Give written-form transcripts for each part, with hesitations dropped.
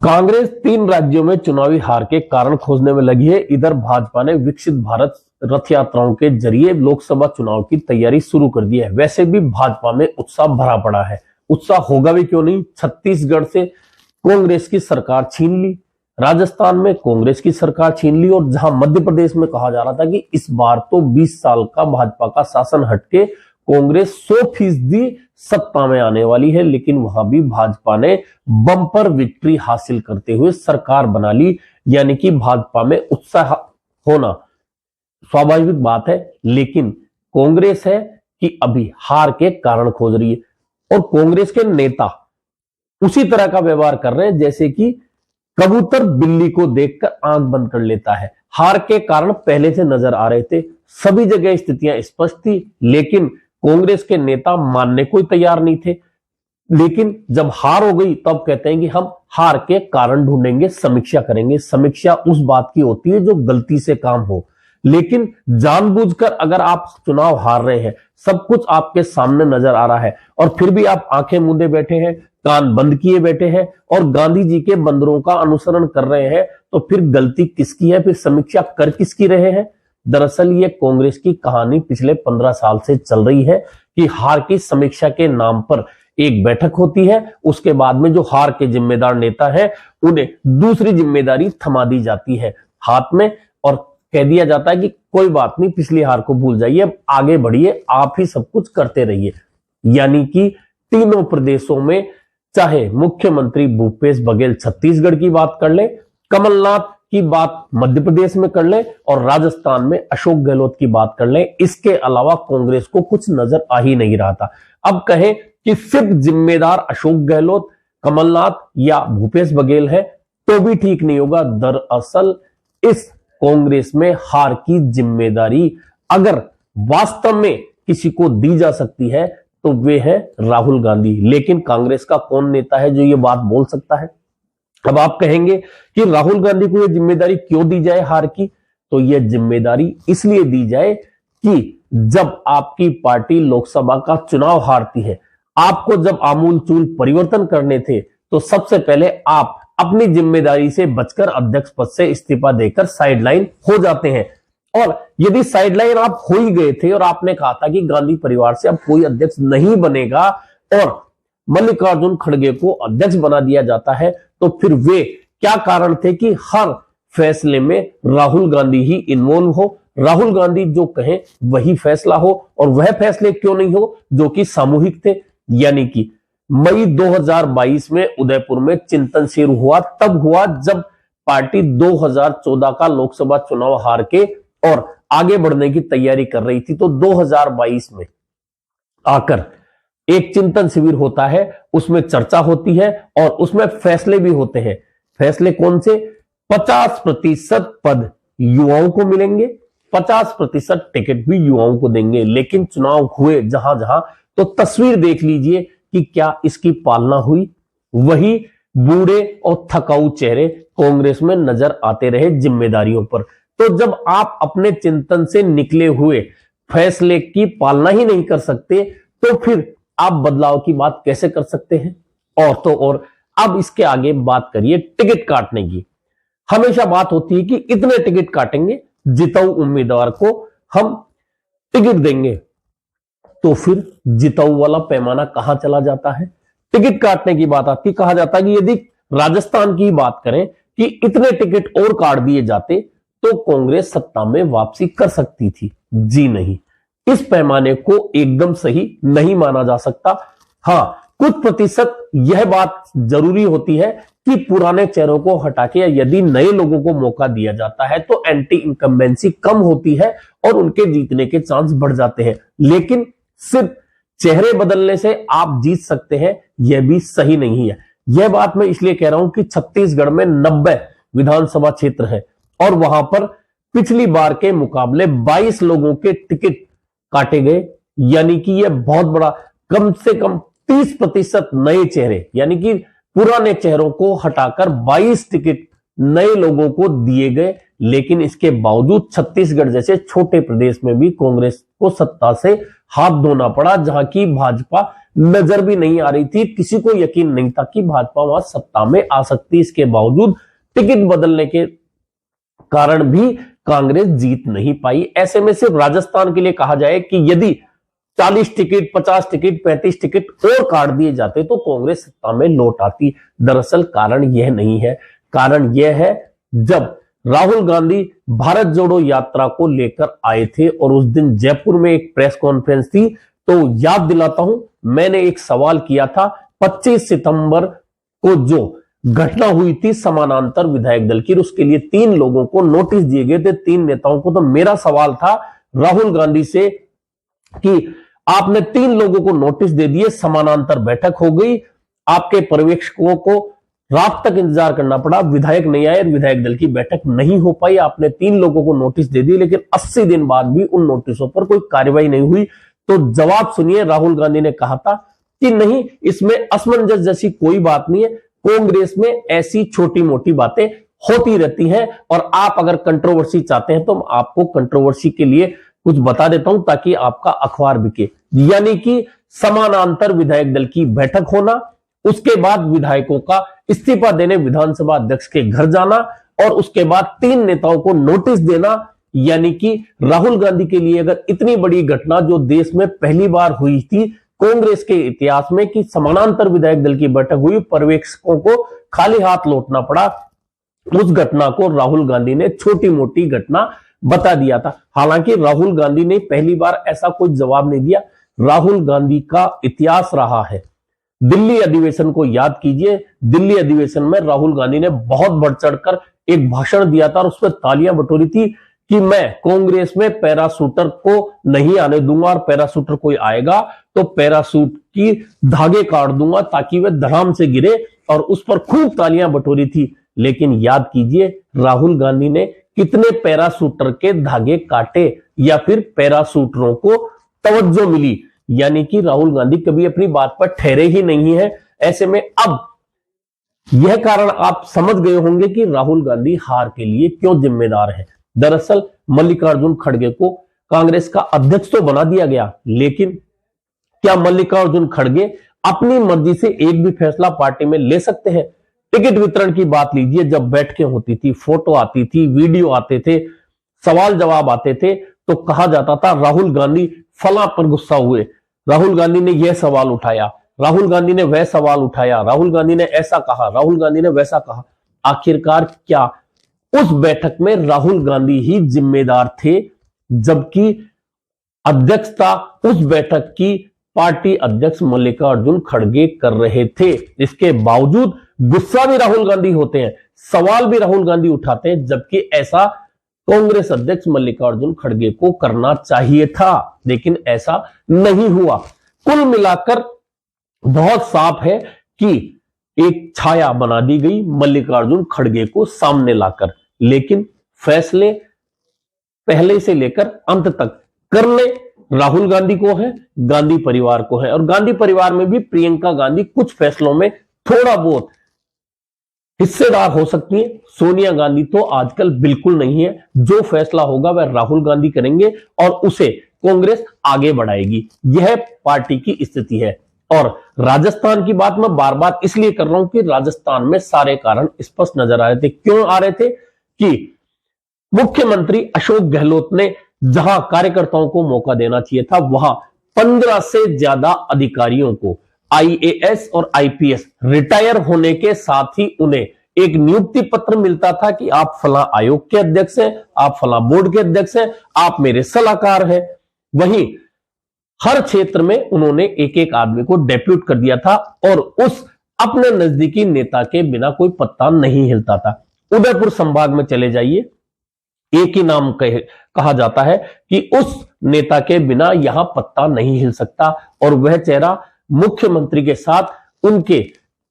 कांग्रेस 3 राज्यों में चुनावी हार के कारण खोजने में लगी है। इधर भाजपा ने विकसित भारत रथ यात्राओं के जरिए लोकसभा चुनाव की तैयारी शुरू कर दी है। वैसे भी भाजपा में उत्साह भरा पड़ा है। उत्साह होगा भी क्यों नहीं। छत्तीसगढ़ से कांग्रेस की सरकार छीन ली, राजस्थान में कांग्रेस की सरकार छीन ली, और जहां मध्य प्रदेश में कहा जा रहा था कि इस बार तो 20 साल का भाजपा का शासन हटके कांग्रेस 100% सत्ता में आने वाली है, लेकिन वहां भी भाजपा ने बम्पर विक्ट्री हासिल करते हुए सरकार बना ली। यानी कि भाजपा में उत्साह होना स्वाभाविक बात है, लेकिन कांग्रेस है कि अभी हार के कारण खोज रही है। और कांग्रेस के नेता उसी तरह का व्यवहार कर रहे हैं जैसे कि कबूतर बिल्ली को देखकर आंख बंद कर लेता है। हार के कारण पहले से नजर आ रहे थे, सभी जगह स्थितियां स्पष्ट थी, लेकिन कांग्रेस के नेता मानने को तैयार नहीं थे। लेकिन जब हार हो गई तब कहते हैं कि हम हार के कारण ढूंढेंगे, समीक्षा करेंगे। समीक्षा उस बात की होती है जो गलती से काम हो, लेकिन जानबूझकर अगर आप चुनाव हार रहे हैं, सब कुछ आपके सामने नजर आ रहा है और फिर भी आप आंखें मूंदे बैठे हैं, कान बंद किए बैठे हैं और गांधी जी के बंदरों का अनुसरण कर रहे हैं, तो फिर गलती किसकी है? फिर समीक्षा कर किसकी रहे हैं? दरअसल ये कांग्रेस की कहानी पिछले 15 साल से चल रही है कि हार की समीक्षा के नाम पर एक बैठक होती है, उसके बाद में जो हार के जिम्मेदार नेता है उन्हें दूसरी जिम्मेदारी थमा दी जाती है हाथ में, और कह दिया जाता है कि कोई बात नहीं, पिछली हार को भूल जाइए, अब आगे बढ़िए, आप ही सब कुछ करते रहिए। यानी कि तीनों प्रदेशों में चाहे मुख्यमंत्री भूपेश बघेल छत्तीसगढ़ की बात कर ले, कमलनाथ की बात मध्य प्रदेश में कर ले और राजस्थान में अशोक गहलोत की बात कर ले, इसके अलावा कांग्रेस को कुछ नजर आ ही नहीं रहा था। अब कहें कि सिर्फ जिम्मेदार अशोक गहलोत, कमलनाथ या भूपेश बघेल है तो भी ठीक नहीं होगा। दरअसल इस कांग्रेस में हार की जिम्मेदारी अगर वास्तव में किसी को दी जा सकती है तो वे है राहुल गांधी। लेकिन कांग्रेस का कौन नेता है जो ये बात बोल सकता है? अब आप कहेंगे कि राहुल गांधी को यह जिम्मेदारी क्यों दी जाए हार की? तो यह जिम्मेदारी इसलिए दी जाए कि जब आपकी पार्टी लोकसभा का चुनाव हारती है, आपको जब आमूलचूल परिवर्तन करने थे, तो सबसे पहले आप अपनी जिम्मेदारी से बचकर अध्यक्ष पद से इस्तीफा देकर साइडलाइन हो जाते हैं। और यदि साइडलाइन आप हो ही गए थे और आपने कहा था कि गांधी परिवार से अब कोई अध्यक्ष नहीं बनेगा और मल्लिकार्जुन खड़गे को अध्यक्ष बना दिया जाता है, तो फिर वे क्या कारण थे कि हर फैसले में राहुल गांधी ही इन्वॉल्व हो, राहुल गांधी जो कहे वही फैसला हो, और वह फैसले क्यों नहीं हो जो कि सामूहिक थे। यानी कि मई 2022 में उदयपुर में चिंतन शुरू हुआ, तब हुआ जब पार्टी 2014 का लोकसभा चुनाव हार के और आगे बढ़ने की तैयारी कर रही थी। तो 2022 में आकर एक चिंतन शिविर होता है, उसमें चर्चा होती है और उसमें फैसले भी होते हैं। फैसले कौन से? 50% पद युवाओं को मिलेंगे, 50% टिकट भी युवाओं को देंगे। लेकिन चुनाव हुए जहां जहां, तो तस्वीर देख लीजिए कि क्या इसकी पालना हुई? वही बूढ़े और थकाऊ चेहरे कांग्रेस में नजर आते रहे जिम्मेदारियों पर। तो जब आप अपने चिंतन से निकले हुए फैसले की पालना ही नहीं कर सकते, तो फिर आप बदलाव की बात कैसे कर सकते हैं? और तो और अब इसके आगे बात करिए टिकट काटने की। हमेशा बात होती है कि इतने टिकट काटेंगे, जिताऊ उम्मीदवार को हम टिकट देंगे। तो फिर जिताऊ वाला पैमाना कहां चला जाता है? टिकट काटने की बात आती, कहा जाता है कि यदि राजस्थान की बात करें कि इतने टिकट और काट दिए जाते तो कांग्रेस सत्ता में वापसी कर सकती थी। जी नहीं, इस पैमाने को एकदम सही नहीं माना जा सकता। हां, कुछ प्रतिशत यह बात जरूरी होती है कि पुराने चेहरों को हटा के यदि नए लोगों को मौका दिया जाता है तो एंटी इनकम्बेंसी कम होती है और उनके जीतने के चांस बढ़ जाते हैं। लेकिन सिर्फ चेहरे बदलने से आप जीत सकते हैं, यह भी सही नहीं है। यह बात मैं इसलिए कह रहा हूं कि छत्तीसगढ़ में 90 विधानसभा क्षेत्र है और वहां पर पिछली बार के मुकाबले 22 लोगों के टिकट काटे गए। यानी कि यह बहुत बड़ा, कम से कम 30% नए चेहरे, यानी कि पुराने चेहरों को हटाकर 22 टिकट नए लोगों को दिए गए। लेकिन इसके बावजूद छत्तीसगढ़ जैसे छोटे प्रदेश में भी कांग्रेस को सत्ता से हाथ धोना पड़ा, जहां की भाजपा नजर भी नहीं आ रही थी। किसी को यकीन नहीं था कि भाजपा वहां सत्ता में आ सकती। इसके बावजूद टिकट बदलने के कारण भी कांग्रेस जीत नहीं पाई। ऐसे में सिर्फ राजस्थान के लिए कहा जाए कि यदि 40 टिकट, 50 टिकट, 35 टिकट और काट दिए जाते तो कांग्रेस सत्ता में लौट आती। दरअसल कारण यह नहीं है। कारण यह है, जब राहुल गांधी भारत जोड़ो यात्रा को लेकर आए थे और उस दिन जयपुर में एक प्रेस कॉन्फ्रेंस थी, तो याद दिलाता हूं, मैंने एक सवाल किया था 25 सितंबर को जो घटना हुई थी समानांतर विधायक दल की, उसके लिए 3 लोगों को नोटिस दिए गए थे, 3 नेताओं को। तो मेरा सवाल था राहुल गांधी से कि आपने 3 लोगों को नोटिस दे दिए, समानांतर बैठक हो गई, आपके पर्यवेक्षकों को रात तक इंतजार करना पड़ा, विधायक नहीं आए, विधायक दल की बैठक नहीं हो पाई, आपने 3 लोगों को नोटिस दे दी, लेकिन 80 दिन बाद भी उन नोटिसों पर कोई कार्रवाई नहीं हुई। तो जवाब सुनिए, राहुल गांधी ने कहा था कि नहीं, इसमें असमंजस जैसी कोई बात नहीं है, कांग्रेस में ऐसी छोटी मोटी बातें होती रहती हैं, और आप अगर कंट्रोवर्सी चाहते हैं तो आपको कंट्रोवर्सी के लिए कुछ बता देता हूं ताकि आपका अखबार बिके। यानी कि समानांतर विधायक दल की बैठक होना, उसके बाद विधायकों का इस्तीफा देने विधानसभा अध्यक्ष के घर जाना, और उसके बाद 3 नेताओं को नोटिस देना। यानी कि राहुल गांधी के लिए अगर इतनी बड़ी घटना जो देश में पहली बार हुई थी कांग्रेस के इतिहास में कि समानांतर विधायक दल की बैठक हुई, पर्यवेक्षकों को खाली हाथ लौटना पड़ा, उस घटना को राहुल गांधी ने छोटी मोटी घटना बता दिया था। हालांकि राहुल गांधी ने पहली बार ऐसा कोई जवाब नहीं दिया। राहुल गांधी का इतिहास रहा है, दिल्ली अधिवेशन को याद कीजिए, दिल्ली अधिवेशन में राहुल गांधी ने बहुत बढ़ चढ़कर एक भाषण दिया था और उसमें तालियां बटोरी थी कि मैं कांग्रेस में पैराशूटर को नहीं आने दूंगा, और पैराशूटर कोई आएगा तो पैराशूट की धागे काट दूंगा ताकि वह धड़ाम से गिरे, और उस पर खूब तालियां बटोरी थी। लेकिन याद कीजिए राहुल गांधी ने कितने पैराशूटर के धागे काटे या फिर पैराशूटरों को तवज्जो मिली। यानी कि राहुल गांधी कभी अपनी बात पर ठहरे ही नहीं है। ऐसे में अब यह कारण आप समझ गए होंगे कि राहुल गांधी हार के लिए क्यों जिम्मेदार है। दरअसल मल्लिकार्जुन खड़गे को कांग्रेस का अध्यक्ष तो बना दिया गया, लेकिन क्या मल्लिकार्जुन खड़गे अपनी मर्जी से एक भी फैसला पार्टी में ले सकते हैं? टिकट वितरण की बात लीजिए, जब बैठकें होती थी, फोटो आती थी, वीडियो आते थे, सवाल जवाब आते थे, तो कहा जाता था राहुल गांधी फला पर गुस्सा हुए, राहुल गांधी ने यह सवाल उठाया, राहुल गांधी ने वह सवाल उठाया, राहुल गांधी ने ऐसा कहा, राहुल गांधी ने वैसा कहा। आखिरकार क्या उस बैठक में राहुल गांधी ही जिम्मेदार थे, जबकि अध्यक्षता उस बैठक की पार्टी अध्यक्ष मल्लिकार्जुन खड़गे कर रहे थे। इसके बावजूद गुस्सा भी राहुल गांधी होते हैं, सवाल भी राहुल गांधी उठाते हैं, जबकि ऐसा कांग्रेस अध्यक्ष मल्लिकार्जुन खड़गे को करना चाहिए था, लेकिन ऐसा नहीं हुआ। कुल मिलाकर बहुत साफ है कि एक छाया बना दी गई मल्लिकार्जुन खड़गे को सामने लाकर, लेकिन फैसले पहले से लेकर अंत तक करने राहुल गांधी को है, गांधी परिवार को है। और गांधी परिवार में भी प्रियंका गांधी कुछ फैसलों में थोड़ा बहुत हिस्सेदार हो सकती है, सोनिया गांधी तो आजकल बिल्कुल नहीं है। जो फैसला होगा वह राहुल गांधी करेंगे और उसे कांग्रेस आगे बढ़ाएगी। यह पार्टी की स्थिति है। और राजस्थान की बात मैं बार बार इसलिए कर रहा हूं कि राजस्थान में सारे कारण स्पष्ट नजर आ रहे थे। क्यों आ रहे थे? कि मुख्यमंत्री अशोक गहलोत ने जहां कार्यकर्ताओं को मौका देना चाहिए था, वहां 15 से ज्यादा अधिकारियों को आईएएस और आईपीएस रिटायर होने के साथ ही उन्हें एक नियुक्ति पत्र मिलता था कि आप फला आयोग के अध्यक्ष हैं, आप फला बोर्ड के अध्यक्ष हैं, आप मेरे सलाहकार हैं। वहीं हर क्षेत्र में उन्होंने एक एक आदमी को डेप्यूट कर दिया था और उस अपने नजदीकी नेता के बिना कोई पत्ता नहीं हिलता था। उदयपुर संभाग में चले जाइए, एक ही नाम कहा जाता है कि उस नेता के बिना यहां पत्ता नहीं हिल सकता, और वह चेहरा मुख्यमंत्री के साथ उनके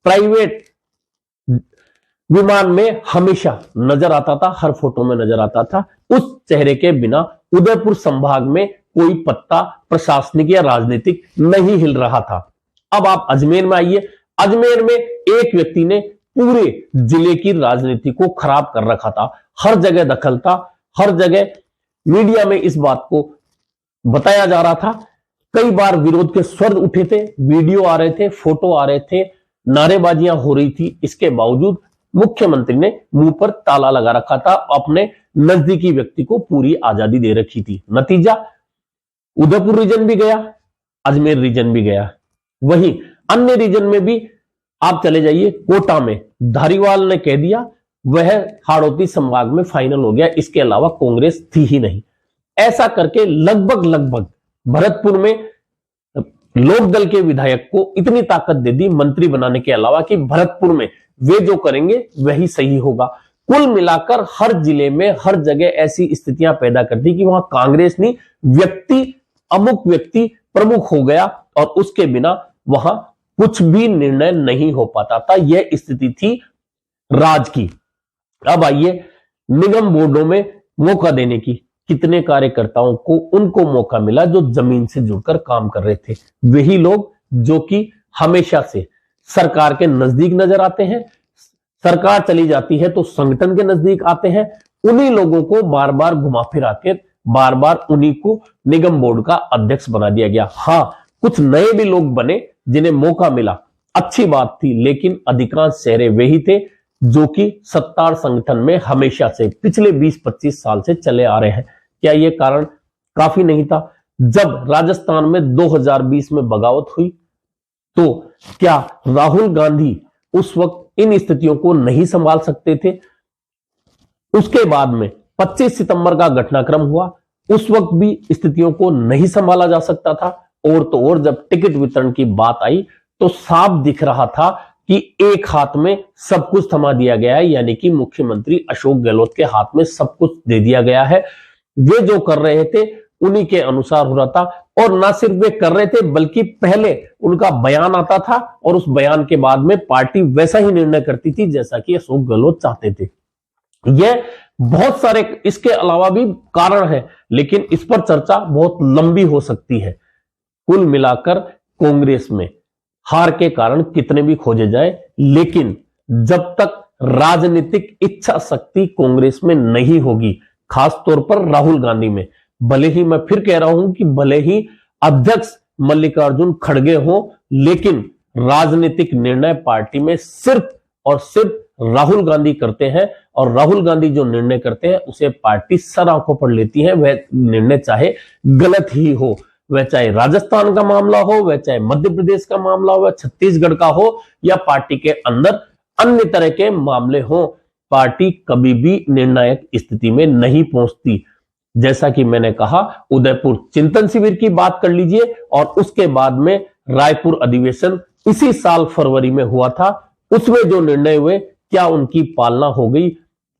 प्राइवेट विमान में हमेशा नजर आता था, हर फोटो में नजर आता था। उस चेहरे के बिना उदयपुर संभाग में कोई पत्ता प्रशासनिक या राजनीतिक नहीं हिल रहा था। अब आप अजमेर में आइए, अजमेर में एक व्यक्ति ने पूरे जिले की राजनीति को खराब कर रखा था। हर जगह दखल था, हर जगह मीडिया में इस बात को बताया जा रहा था कई बार विरोध के स्वर उठे थे, वीडियो आ रहे थे, फोटो आ रहे थे, नारेबाजियां हो रही थी। इसके बावजूद मुख्यमंत्री ने मुंह पर ताला लगा रखा था, अपने नजदीकी व्यक्ति को पूरी आजादी दे रखी थी। नतीजा, उदयपुर रीजन भी गया, अजमेर रीजन भी गया। वहीं अन्य रीजन में भी आप चले जाइए, कोटा में धारीवाल ने कह दिया, वह हाड़ौती संभाग में फाइनल हो गया, इसके अलावा कांग्रेस थी ही नहीं। ऐसा करके लगभग भरतपुर में लोकदल के विधायक को इतनी ताकत दे दी मंत्री बनाने के अलावा कि भरतपुर में वे जो करेंगे वही सही होगा। कुल मिलाकर हर जिले में हर जगह ऐसी स्थितियां पैदा कर दी कि वहां कांग्रेस नहीं, अमुक व्यक्ति प्रमुख हो गया और उसके बिना वहां कुछ भी निर्णय नहीं हो पाता था। यह स्थिति थी राज की। अब आइए निगम बोर्डों में मौका देने की। कितने कार्यकर्ताओं को उनको मौका मिला जो जमीन से जुड़कर काम कर रहे थे। वही लोग जो कि हमेशा से सरकार के नजदीक नजर आते हैं, सरकार चली जाती है तो संगठन के नजदीक आते हैं। उन्हीं लोगों को बार बार घुमा फिरा के बार बार उन्हीं को निगम बोर्ड का अध्यक्ष बना दिया गया। हां, कुछ नए भी लोग बने जिन्हें मौका मिला, अच्छी बात थी, लेकिन अधिकांश चेहरे वही थे जो कि सत्तार संगठन में हमेशा से पिछले 20-25 साल से चले आ रहे हैं। क्या यह कारण काफी नहीं था? जब राजस्थान में 2020 में बगावत हुई तो क्या राहुल गांधी उस वक्त इन स्थितियों को नहीं संभाल सकते थे? उसके बाद में 25 सितंबर का घटनाक्रम हुआ, उस वक्त भी स्थितियों को नहीं संभाला जा सकता था। और तो और जब टिकट वितरण की बात आई तो साफ दिख रहा था कि एक हाथ में सब कुछ थमा दिया गया है, यानी कि मुख्यमंत्री अशोक गहलोत के हाथ में सब कुछ दे दिया गया है। वे जो कर रहे थे उन्हीं के अनुसार हो रहा था। और ना सिर्फ वे कर रहे थे बल्कि पहले उनका बयान आता था और उस बयान के बाद में पार्टी वैसा ही निर्णय करती थी जैसा कि अशोक गहलोत चाहते थे। यह बहुत सारे इसके अलावा भी कारण है, लेकिन इस पर चर्चा बहुत लंबी हो सकती है। कुल मिलाकर कांग्रेस में हार के कारण कितने भी खोजे जाए, लेकिन जब तक राजनीतिक इच्छा शक्ति कांग्रेस में नहीं होगी, खास तौर पर राहुल गांधी में, भले ही मैं फिर कह रहा हूं कि भले ही अध्यक्ष मल्लिकार्जुन खड़गे हो, लेकिन राजनीतिक निर्णय पार्टी में सिर्फ और सिर्फ राहुल गांधी करते हैं। और राहुल गांधी जो निर्णय करते हैं उसे पार्टी सर आंखों पर लेती है। वह निर्णय चाहे गलत ही हो, वह चाहे राजस्थान का मामला हो, वह चाहे मध्य प्रदेश का मामला हो, वह छत्तीसगढ़ का हो, या पार्टी के अंदर अन्य तरह के मामले हो, पार्टी कभी भी निर्णायक स्थिति में नहीं पहुंचती। जैसा कि मैंने कहा, उदयपुर चिंतन शिविर की बात कर लीजिए, और उसके बाद में रायपुर अधिवेशन इसी साल फरवरी में हुआ था। उसमें जो निर्णय हुए, क्या उनकी पालना हो गई?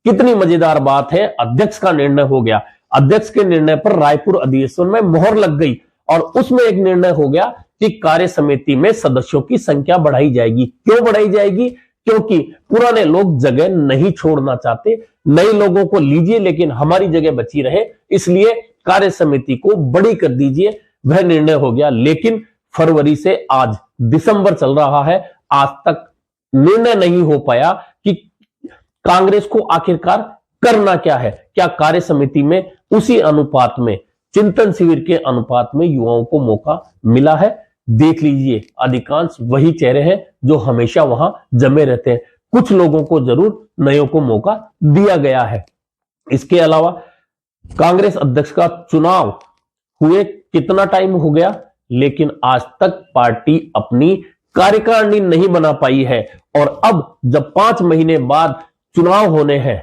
कितनी मजेदार बात है, अध्यक्ष का निर्णय हो गया, अध्यक्ष के निर्णय पर रायपुर अधिवेशन में मोहर लग गई, और उसमें एक निर्णय हो गया कि कार्य समिति में सदस्यों की संख्या बढ़ाई जाएगी। क्यों बढ़ाई जाएगी? क्योंकि पुराने लोग जगह नहीं छोड़ना चाहते, नए लोगों को लीजिए लेकिन हमारी जगह बची रहे, इसलिए कार्य समिति को बड़ी कर दीजिए। वह निर्णय हो गया, लेकिन फरवरी से आज दिसंबर चल रहा है, आज तक निर्णय नहीं हो पाया कि कांग्रेस को आखिरकार करना क्या है। क्या कार्य समिति में उसी अनुपात में, चिंतन शिविर के अनुपात में युवाओं को मौका मिला है? देख लीजिए, अधिकांश वही चेहरे हैं जो हमेशा वहां जमे रहते हैं। कुछ लोगों को जरूर नयों को मौका दिया गया है। इसके अलावा कांग्रेस अध्यक्ष का चुनाव हुए कितना टाइम हो गया, लेकिन आज तक पार्टी अपनी कार्यकारिणी नहीं बना पाई है। और अब जब 5 महीने बाद चुनाव होने हैं,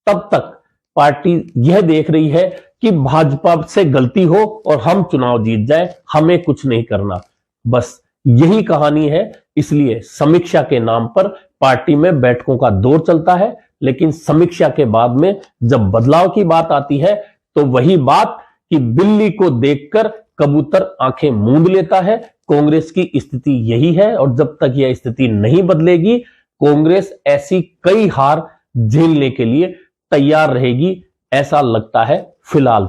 तब तक पार्टी यह देख रही है कि भाजपा से गलती हो और हम चुनाव जीत जाए, हमें कुछ नहीं करना। बस यही कहानी है। इसलिए समीक्षा के नाम पर पार्टी में बैठकों का दौर चलता है, लेकिन समीक्षा के बाद में जब बदलाव की बात आती है तो वही बात कि बिल्ली को देखकर कबूतर आंखें मूंद लेता है। कांग्रेस की स्थिति यही है, और जब तक यह स्थिति नहीं बदलेगी, कांग्रेस ऐसी कई हार झेलने के लिए तैयार रहेगी, ऐसा लगता है फिलहाल।